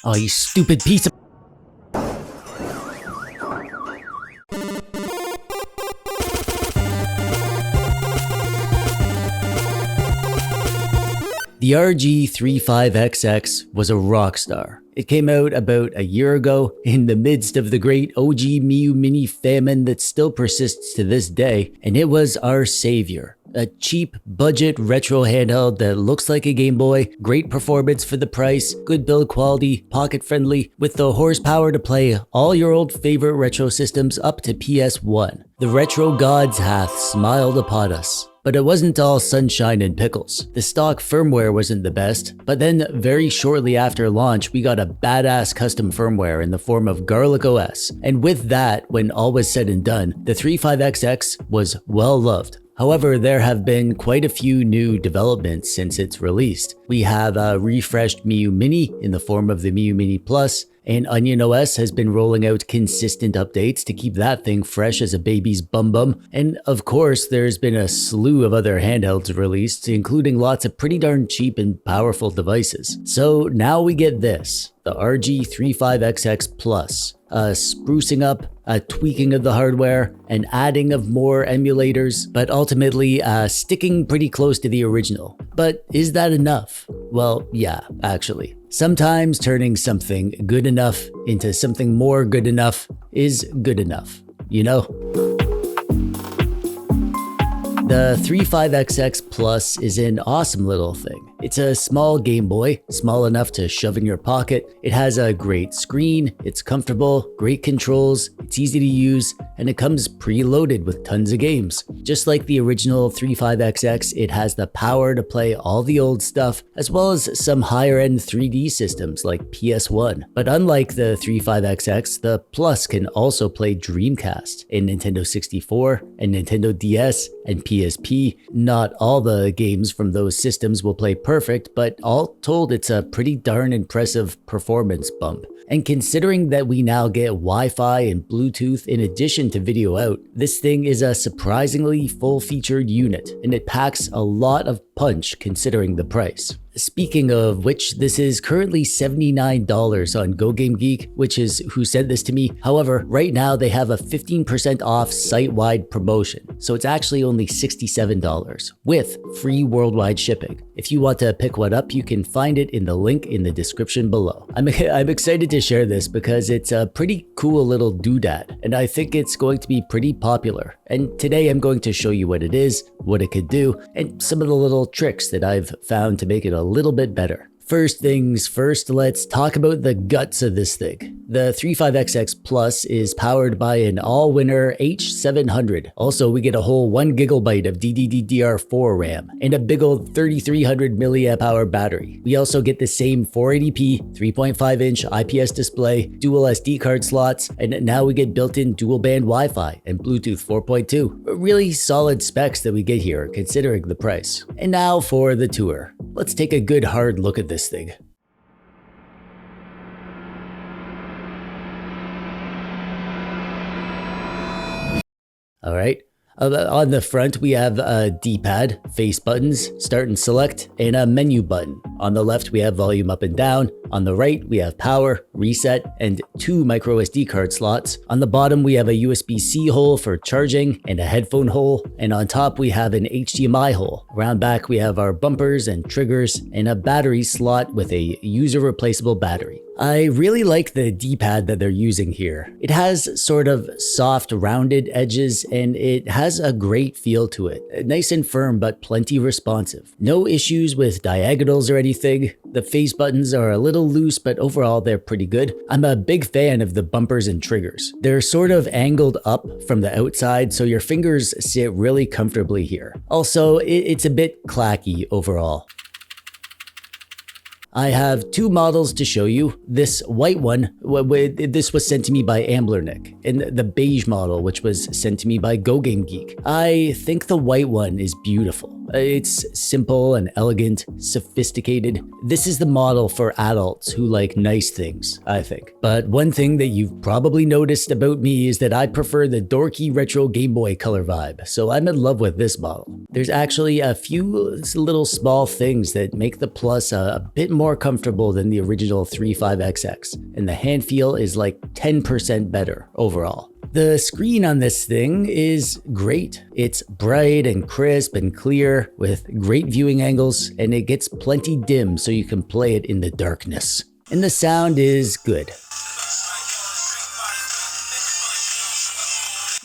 Oh, you stupid piece of... The RG35xx was a rock star. It came out about a year ago in the midst of the great OG Miyoo Mini famine that still persists to this day, and it was our savior. A cheap, budget retro handheld that looks like a Game Boy, great performance for the price, good build quality, pocket friendly, with the horsepower to play all your old favorite retro systems up to PS1. The retro gods hath smiled upon us. But it wasn't all sunshine and pickles. The stock firmware wasn't the best, but then very shortly after launch, we got a badass custom firmware in the form of Garlic OS. And with that, when all was said and done, the 35xx was well loved. However, there have been quite a few new developments since its released. We have a refreshed Miyoo Mini in the form of the Miyoo Mini Plus, and Onion OS has been rolling out consistent updates to keep that thing fresh as a baby's bum bum. And of course, there's been a slew of other handhelds released, including lots of pretty darn cheap and powerful devices. So now we get this, the RG35xx Plus. Sprucing up, a tweaking of the hardware, an adding of more emulators, but ultimately sticking pretty close to the original. But is that enough? Well, yeah, actually. Sometimes turning something good enough into something more good enough is good enough, you know? The 35xx Plus is an awesome little thing. It's a small Game Boy, small enough to shove in your pocket. It has a great screen, it's comfortable, great controls, it's easy to use, and it comes preloaded with tons of games. Just like the original 35xx, it has the power to play all the old stuff, as well as some higher-end 3D systems like PS1. But unlike the 35xx, the Plus can also play Dreamcast, and Nintendo 64, and Nintendo DS, and PSP. Not all the games from those systems will play perfect, but all told, it's a pretty darn impressive performance bump. And considering that we now get Wi-Fi and Bluetooth in addition to video out, this thing is a surprisingly full-featured unit, and it packs a lot of punch considering the price. Speaking of which, this is currently $79 on GoGameGeek, which is who sent this to me. However, right now they have a 15% off site-wide promotion, so it's actually only $67 with free worldwide shipping. If you want to pick one up, you can find it in the link in the description below. I'm excited to share this because it's a pretty cool little doodad, and I think it's going to be pretty popular. And today I'm going to show you what it is, what it could do, and some of the little tricks that I've found to make it a little bit better. First things first, let's talk about the guts of this thing. The 35xx Plus is powered by an all-winner H700. Also, we get a whole 1 GB of DDR4 RAM and a big old 3300 mAh battery. We also get the same 480p 3.5-inch IPS display, dual SD card slots, and now we get built-in dual-band Wi-Fi and Bluetooth 4.2. Really solid specs that we get here, considering the price. And now for the tour. Let's take a good hard look at this thing. All right. On the front, we have a D-pad, face buttons, start and select, and a menu button. On the left, we have volume up and down. On the right, we have power, reset, and 2 micro SD card slots. On the bottom, we have a USB-C hole for charging and a headphone hole. And on top, we have an HDMI hole. Around back, we have our bumpers and triggers and a battery slot with a user-replaceable battery. I really like the D-pad that they're using here. It has sort of soft, rounded edges, and it has a great feel to it. Nice and firm, but plenty responsive. No issues with diagonals or anything. The face buttons are a little loose, but overall they're pretty good. I'm a big fan of the bumpers and triggers. They're sort of angled up from the outside, so your fingers sit really comfortably here. Also, it's a bit clacky overall. I have 2 models to show you. This white one, this was sent to me by Amblernick, and the beige model, which was sent to me by GoGameGeek. I think the white one is beautiful. It's simple and elegant, sophisticated. This is the model for adults who like nice things, I think. But one thing that you've probably noticed about me is that I prefer the dorky retro Game Boy Color vibe, so I'm in love with this model. There's actually a few little small things that make the Plus a bit more comfortable than the original 35xx, and the hand feel is like 10% better overall. The screen on this thing is great. It's bright and crisp and clear with great viewing angles, and it gets plenty dim so you can play it in the darkness. And the sound is good.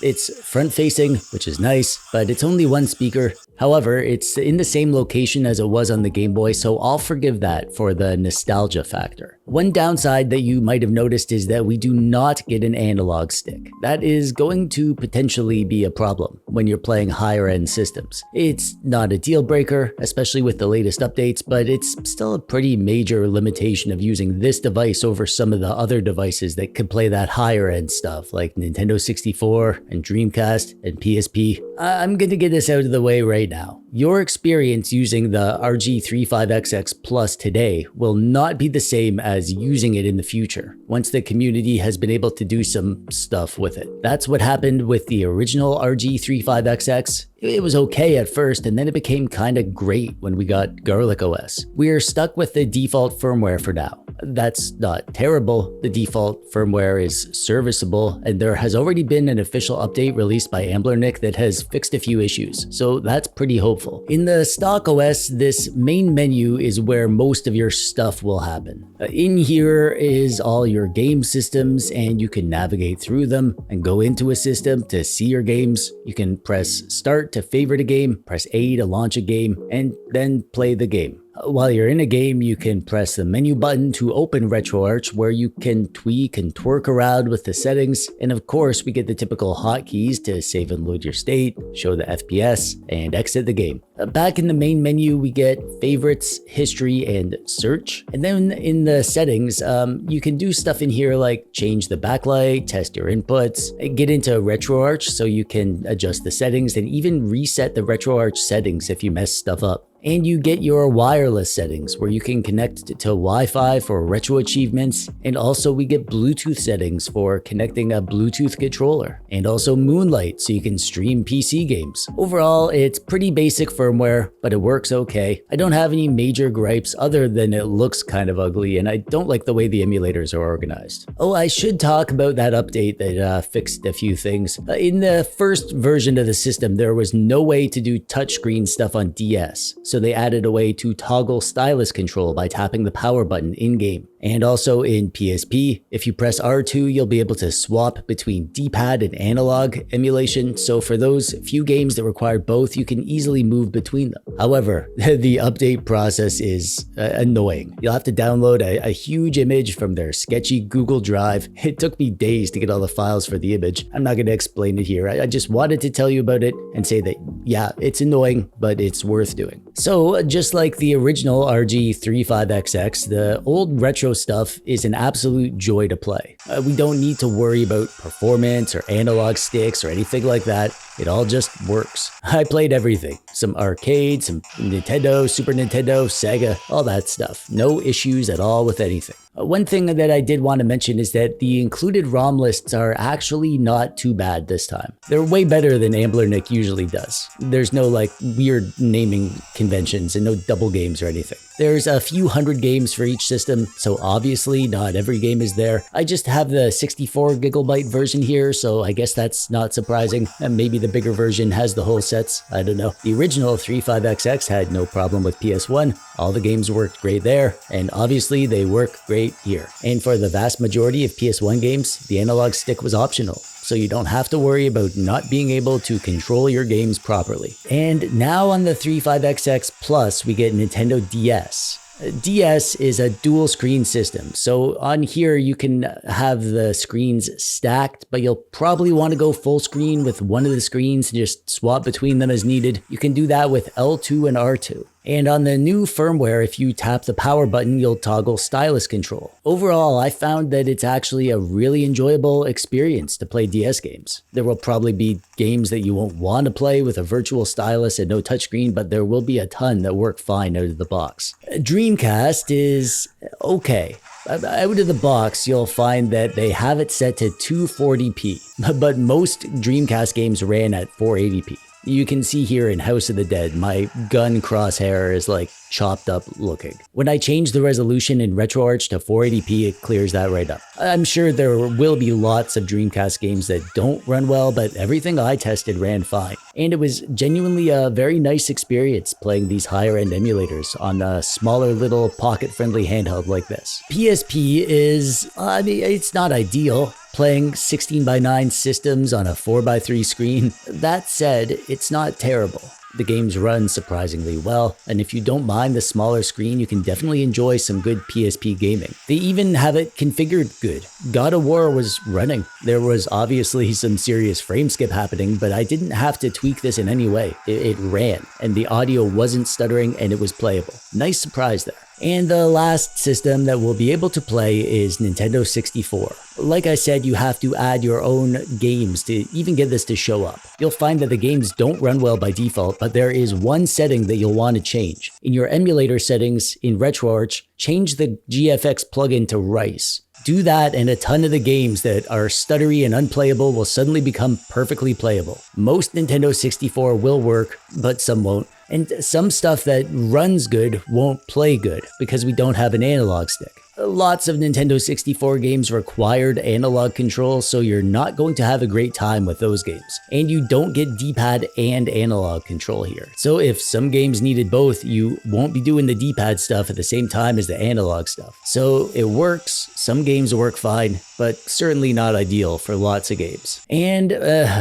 It's front-facing, which is nice, but it's only one speaker. However, it's in the same location as it was on the Game Boy, so I'll forgive that for the nostalgia factor. One downside that you might have noticed is that we do not get an analog stick. That is going to potentially be a problem when you're playing higher-end systems. It's not a deal breaker, especially with the latest updates, but it's still a pretty major limitation of using this device over some of the other devices that could play that higher-end stuff, like Nintendo 64 and Dreamcast and PSP. I'm gonna get this out of the way right now. Your experience using the RG35xx Plus today will not be the same as using it in the future, once the community has been able to do some stuff with it. That's what happened with the original RG35xx. It was okay at first, and then it became kinda great when we got Garlic OS. We're stuck with the default firmware for now. That's not terrible. The default firmware is serviceable, and there has already been an official update released by Amblernick that has fixed a few issues, so that's pretty hopeful. In the stock OS, this main menu is where most of your stuff will happen. In here is all your game systems, and you can navigate through them and go into a system to see your games. You can press start to favorite a game, press A to launch a game, and then play the game. While you're in a game, you can press the menu button to open RetroArch, where you can tweak and twerk around with the settings. And of course, we get the typical hotkeys to save and load your state, show the FPS, and exit the game. Back in the main menu, we get favorites, history, and search. And then in the settings, you can do stuff in here like change the backlight, test your inputs, get into RetroArch so you can adjust the settings, and even reset the RetroArch settings if you mess stuff up. And you get your wireless settings where you can connect to Wi-Fi for retro achievements, and also we get Bluetooth settings for connecting a Bluetooth controller, and also Moonlight so you can stream PC games. Overall, it's pretty basic firmware, but it works okay. I don't have any major gripes other than it looks kind of ugly, and I don't like the way the emulators are organized. Oh, I should talk about that update that fixed a few things. In the first version of the system, there was no way to do touchscreen stuff on DS. So they added a way to toggle stylus control by tapping the power button in-game. And also in PSP, if you press R2, you'll be able to swap between D-pad and analog emulation. So for those few games that require both, you can easily move between them. However, the update process is annoying. You'll have to download a huge image from their sketchy Google Drive. It took me days to get all the files for the image. I'm not going to explain it here. I just wanted to tell you about it and say that, yeah, it's annoying, but it's worth doing. So just like the original RG35xx, the old retro stuff is an absolute joy to play. We don't need to worry about performance or analog sticks or anything like that. It all just works. I played everything. Some arcade, some Nintendo, Super Nintendo, Sega, all that stuff. No issues at all with anything. One thing that I did want to mention is that the included ROM lists are actually not too bad this time. They're way better than Amblernick usually does. There's no like weird naming conventions and no double games or anything. There's a few hundred games for each system, so obviously not every game is there. I just have the 64 gigabyte version here, so I guess that's not surprising. And maybe the bigger version has the whole sets, I don't know. The original 35xx had no problem with PS1. All the games worked great there, and obviously they work great here. And for the vast majority of PS1 games, the analog stick was optional, so you don't have to worry about not being able to control your games properly. And now on the 35xx Plus, we get Nintendo DS. DS is a dual screen system, so on here you can have the screens stacked, but you'll probably want to go full screen with one of the screens and just swap between them as needed. You can do that with L2 and R2. And on the new firmware, if you tap the power button, you'll toggle stylus control. Overall, I found that it's actually a really enjoyable experience to play DS games. There will probably be games that you won't want to play with a virtual stylus and no touchscreen, but there will be a ton that work fine out of the box. Dreamcast is okay. Out of the box, you'll find that they have it set to 240p, but most Dreamcast games ran at 480p. You can see here in House of the Dead, my gun crosshair is like chopped up looking. When I change the resolution in RetroArch to 480p, it clears that right up. I'm sure there will be lots of Dreamcast games that don't run well, but everything I tested ran fine. And it was genuinely a very nice experience playing these higher end emulators on a smaller little pocket friendly handheld like this. PSP is, it's not ideal. Playing 16:9 systems on a 4:3 screen. That said, it's not terrible. The games run surprisingly well, and if you don't mind the smaller screen, you can definitely enjoy some good PSP gaming. They even have it configured good. God of War was running. There was obviously some serious frame skip happening, but I didn't have to tweak this in any way. It ran, and the audio wasn't stuttering, and it was playable. Nice surprise there. And the last system that we'll be able to play is Nintendo 64. Like I said, you have to add your own games to even get this to show up. You'll find that the games don't run well by default, but there is one setting that you'll want to change. In your emulator settings in RetroArch, change the GFX plugin to Rice. Do that and a ton of the games that are stuttery and unplayable will suddenly become perfectly playable. Most Nintendo 64 will work, but some won't. And some stuff that runs good won't play good because we don't have an analog stick. Lots of Nintendo 64 games required analog control, so you're not going to have a great time with those games. And you don't get D-pad and analog control here. So if some games needed both, you won't be doing the D-pad stuff at the same time as the analog stuff. So it works, some games work fine, but certainly not ideal for lots of games. And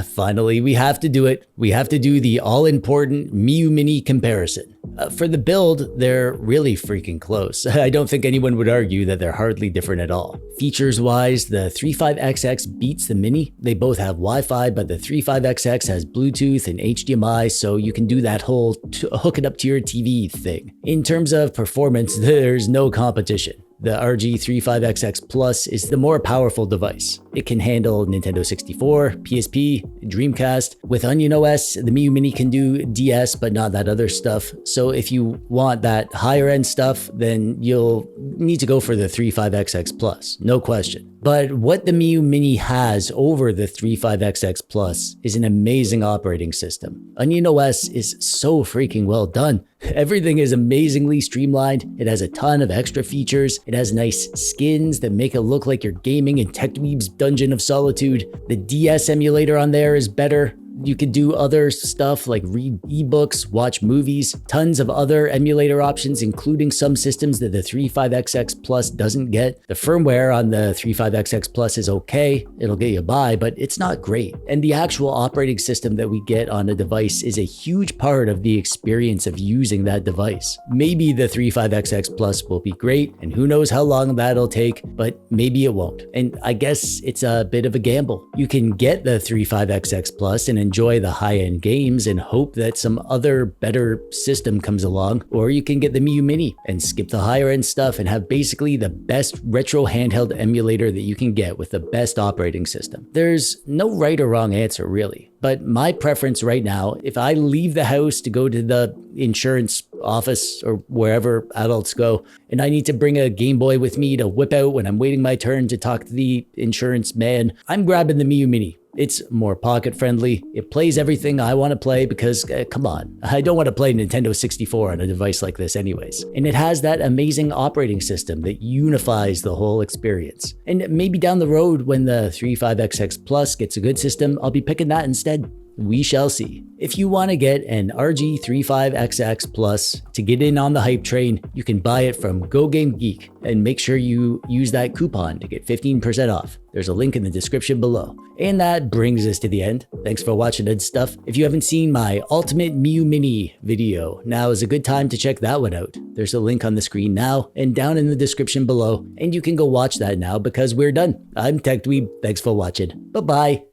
finally, we have to do it. We have to do the all-important Miyoo Mini comparison. For the build, they're really freaking close. I don't think anyone would argue that they're hardly different at all. Features-wise, the 35xx beats the Mini. They both have Wi-Fi, but the 35xx has Bluetooth and HDMI, so you can do that whole hook it up to your TV thing. In terms of performance, there's no competition. The RG35xx Plus is the more powerful device. It can handle Nintendo 64, PSP, Dreamcast. With Onion OS, the Miyoo Mini can do DS, but not that other stuff. So if you want that higher end stuff, then you'll need to go for the 35xx Plus, no question. But what the Miyoo Mini has over the 35xx Plus is an amazing operating system. Onion OS is so freaking well done. Everything is amazingly streamlined. It has a ton of extra features. It has nice skins that make it look like you're gaming in TechDweeb's Dungeon of Solitude. The DS emulator on there is better. You could do other stuff like read ebooks, watch movies, tons of other emulator options, including some systems that the 35xx Plus doesn't get. The firmware on the 35xx Plus is okay, it'll get you by, but it's not great. And the actual operating system that we get on a device is a huge part of the experience of using that device. Maybe the 35xx Plus will be great, and who knows how long that'll take, but maybe it won't. And I guess it's a bit of a gamble. You can get the 35xx Plus and enjoy the high-end games and hope that some other better system comes along, or you can get the Miyoo Mini and skip the higher-end stuff and have basically the best retro handheld emulator that you can get with the best operating system. There's no right or wrong answer, really. But my preference right now, if I leave the house to go to the insurance office or wherever adults go, and I need to bring a Game Boy with me to whip out when I'm waiting my turn to talk to the insurance man, I'm grabbing the Miyoo Mini. It's more pocket friendly. It plays everything I want to play because, come on, I don't want to play Nintendo 64 on a device like this anyways. And it has that amazing operating system that unifies the whole experience. And maybe down the road when the 35xx Plus gets a good system, I'll be picking that instead. We shall see. If you want to get an RG35xx Plus to get in on the hype train, you can buy it from Go Game Geek and make sure you use that coupon to get 15% off. There's a link in the description below. And that brings us to the end. Thanks for watching and stuff. If you haven't seen my Ultimate Miyoo Mini video, now is a good time to check that one out. There's a link on the screen now and down in the description below, and you can go watch that now because we're done. I'm TechDweeb. Thanks for watching. Bye-bye.